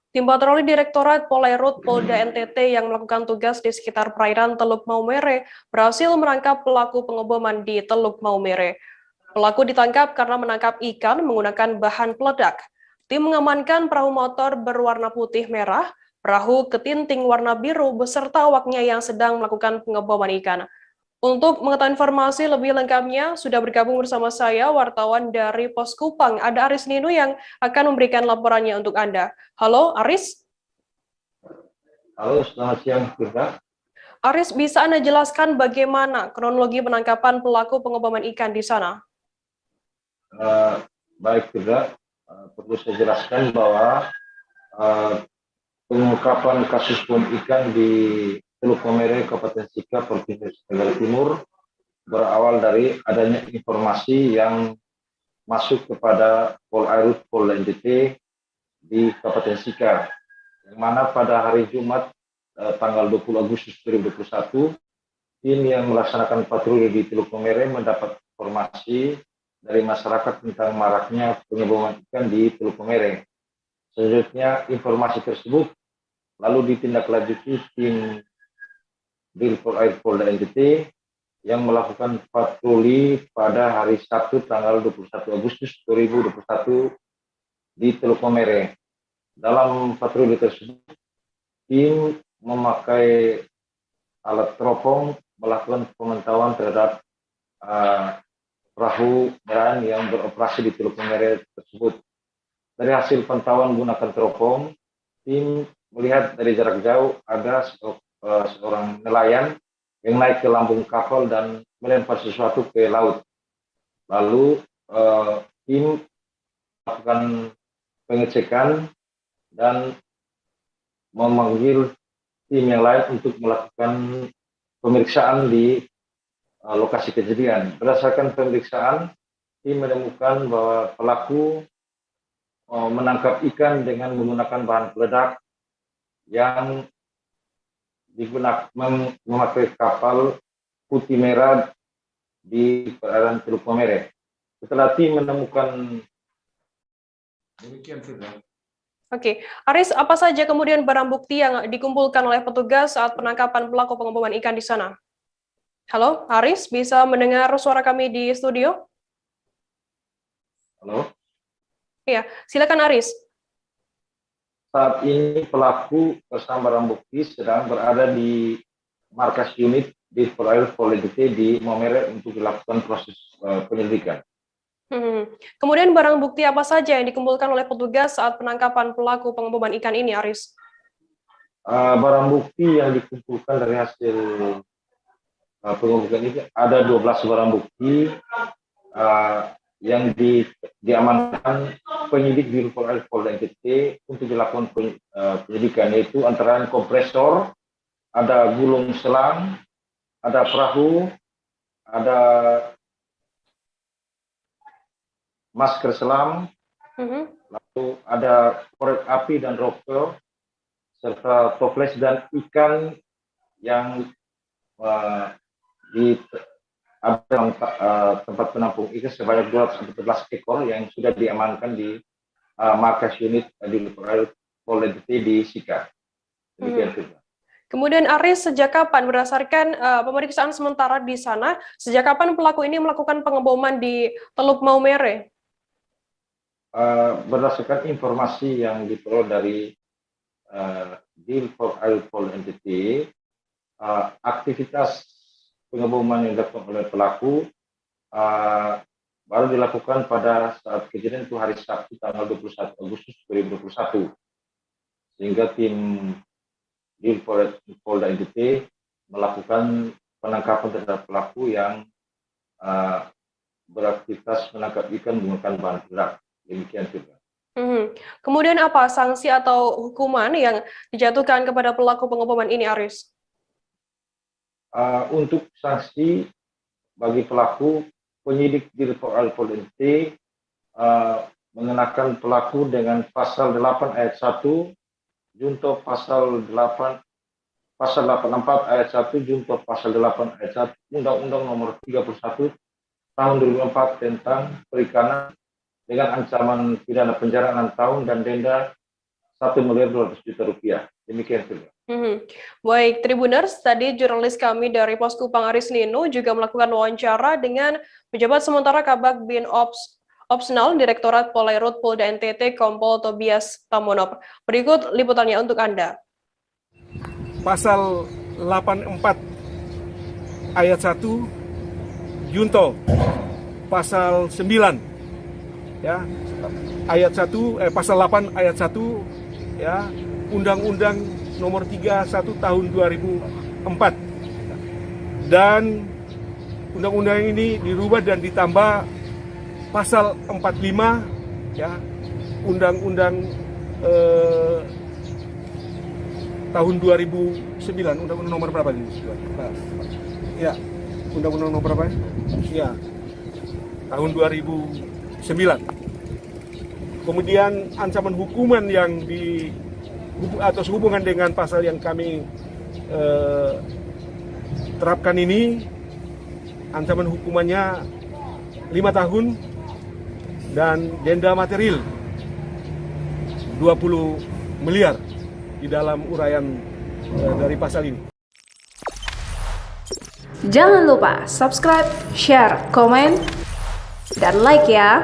Tim patroli Direktorat Polairut Polda NTT yang melakukan tugas di sekitar perairan Teluk Maumere berhasil menangkap pelaku pengeboman di Teluk Maumere. Pelaku ditangkap karena menangkap ikan menggunakan bahan peledak. Tim mengamankan perahu motor berwarna putih merah, perahu ketinting warna biru beserta awaknya yang sedang melakukan pengeboman ikan. Untuk mengetahui informasi lebih lengkapnya, sudah bergabung bersama saya, wartawan dari Pos Kupang. Ada Aris Ninu yang akan memberikan laporannya untuk Anda. Halo, Aris. Halo, selamat siang, Firda. Aris, bisa Anda jelaskan bagaimana kronologi penangkapan pelaku pengeboman ikan di sana? Baik, Firda. Perlu saya jelaskan bahwa pengungkapan kasus bom ikan di Teluk Maumere, Kabupaten Sika, Provinsi Tenggara Timur berawal dari adanya informasi yang masuk kepada Polairut Polda NTT di Kabupaten Sika, yang mana pada hari Jumat tanggal 20 Agustus 2021, tim yang melaksanakan patroli di Teluk Maumere mendapat informasi dari masyarakat tentang maraknya pengeboman ikan di Teluk Maumere. Selanjutnya informasi tersebut lalu ditindaklanjuti tim Dirpolair Polda NTT yang melakukan patroli pada hari Sabtu tanggal 21 Agustus 2021 di Teluk Maumere. Dalam patroli tersebut, tim memakai alat teropong melakukan pemantauan terhadap perahu nelayan yang beroperasi di Teluk Maumere tersebut. Dari hasil pantauan menggunakan teropong, tim melihat dari jarak jauh ada seorang nelayan yang naik ke lambung kapal dan melempar sesuatu ke laut. Lalu tim melakukan pengecekan dan memanggil tim yang lain untuk melakukan pemeriksaan di lokasi kejadian. Berdasarkan pemeriksaan, tim menemukan bahwa pelaku menangkap ikan dengan menggunakan bahan peledak yang digunakan memakai kapal putih merah di perairan Teluk Maumere. Setelah tim menemukan demikian sudah. Oke, Aris, apa saja kemudian barang bukti yang dikumpulkan oleh petugas saat penangkapan pelaku pengeboman ikan di sana? Halo, Aris, bisa mendengar suara kami di studio? Halo? Iya, silakan Aris. Saat ini pelaku bersama barang bukti sedang berada di markas unit di Polairut Polda NTT di Maumere untuk dilakukan proses penyelidikan. Kemudian barang bukti apa saja yang dikumpulkan oleh petugas saat penangkapan pelaku pengeboman ikan ini, Aris? Barang bukti yang dikumpulkan dari hasil pengumpulan ini ada 12 barang bukti yang diamankan penyidik di Polairut Polda NTT untuk dilakukan penyidikan, yaitu antara kompresor, ada gulung selang, ada perahu, ada masker selam, lalu ada korek api dan rokok, serta toples dan ikan yang di tempat penampung ikan sebanyak 214 ekor yang sudah diamankan di markas unit di Polda NTT di Sika. Kemudian Aris, sejak kapan berdasarkan pemeriksaan sementara di sana, sejak kapan pelaku ini melakukan pengeboman di Teluk Maumere? Berdasarkan informasi yang diperoleh dari Dirpolair Polda NTT, aktivitas pengeboman yang dilakukan oleh pelaku baru dilakukan pada saat kejadian itu hari Sabtu tanggal 21 Agustus 2021. Sehingga tim Polda NTT melakukan penangkapan terhadap pelaku yang beraktivitas menangkap ikan menggunakan bahan peledak. Demikian juga. Kemudian apa sanksi atau hukuman yang dijatuhkan kepada pelaku pengeboman ini, Aris? Untuk sanksi bagi pelaku, penyidik Dirpolair Polda NTT mengenakan pelaku dengan pasal 8 ayat 1 junto pasal 84 ayat 1 junto pasal 8 ayat 1 Undang-Undang Nomor 31 Tahun 2004 tentang perikanan dengan ancaman pidana penjara 6 tahun dan denda Rp1.200.000.000. Demikian saja. Baik, Tribuners, tadi jurnalis kami dari Poskupang Aris Nino juga melakukan wawancara dengan pejabat sementara Kabag Bin Opsnal Direktorat Polairut Polda NTT Kompol Tobias Tamonop. Berikut liputannya untuk Anda. Pasal 84 ayat 1 Junto, pasal 9 ya, ayat 1 pasal 8 ayat 1 ya, Undang-Undang Nomor 31 Tahun 2004, dan undang-undang ini dirubah dan ditambah pasal 45 ya, Undang-Undang tahun 2009, Undang-Undang nomor berapa ini? Ya, Undang-Undang nomor berapa? Ya, tahun 2009. Kemudian ancaman hukuman yang atau sehubungan dengan pasal yang kami terapkan ini, ancaman hukumannya 5 tahun dan denda material 20 miliar di dalam uraian dari pasal ini. Jangan lupa subscribe, share, komen, dan like ya.